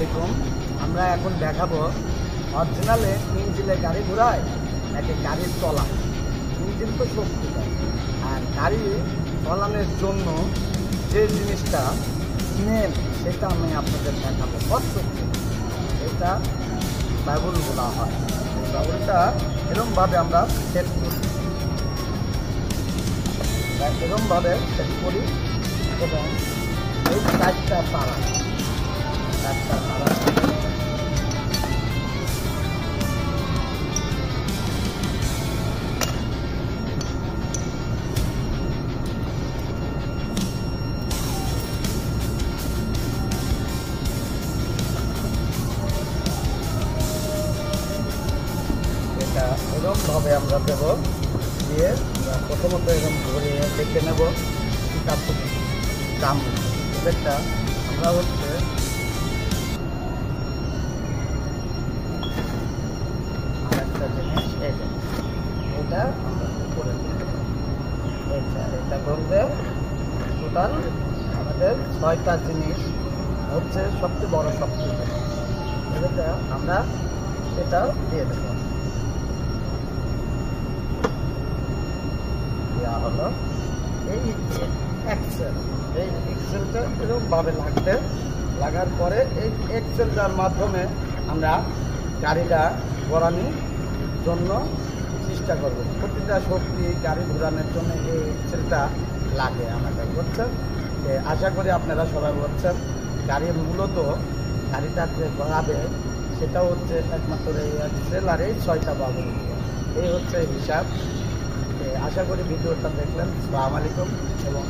আলাইকুম। আমরা এখন দেখাবো অরিজিনালে ইঞ্জিনে গাড়ি ঘোরায় নাকি গাড়ির তলা। ইঞ্জিন তো শক্তি দেয়, আর গাড়ি চলানোর জন্য যে জিনিসটা মেন সেটা আমি আপনাদের দেখাবো। কতটুকু এটা বাবুল বলা হয়। এই বাবুলটা এরকমভাবে আমরা সেট করি, এরকমভাবে সেট করি এবং এই চারটা তারা এটা এরকমভাবে আমরা দেব। দিয়ে প্রথমত এরকম ঘুরিয়ে দেখে নেব তারপর দাম। এটা আমরা হচ্ছে আরেকটা জিনিস, এটা আমরা করে দেব। এটা বলতে টোটাল আমাদের 6টা জিনিস হচ্ছে সবচেয়ে বড় শক্তি। এটা আমরা এটা দিয়ে দেবো। দেওয়া হলো এই এক্সেল। এই এক্সেলটা এরকমভাবে লাগার পরে এই এক্সেলটার মাধ্যমে আমরা গাড়িটা ঘোরানোর জন্য চেষ্টা করব। প্রতিটা শক্তি গাড়ি ঘোরানোর জন্য এই এক্সেলটা লাগে আমাদের, বুঝছেন? আশা করি আপনারা সবাই বুঝছেন। গাড়ির মূলত গাড়িটা যে ঘোরাবে সেটা হচ্ছে একমাত্র এই এক্সেল আর এই 6টা বাবুল। এই হচ্ছে হিসাব। আশা করি ভিডিওটা দেখলেন। আসসালামু আলাইকুম এবং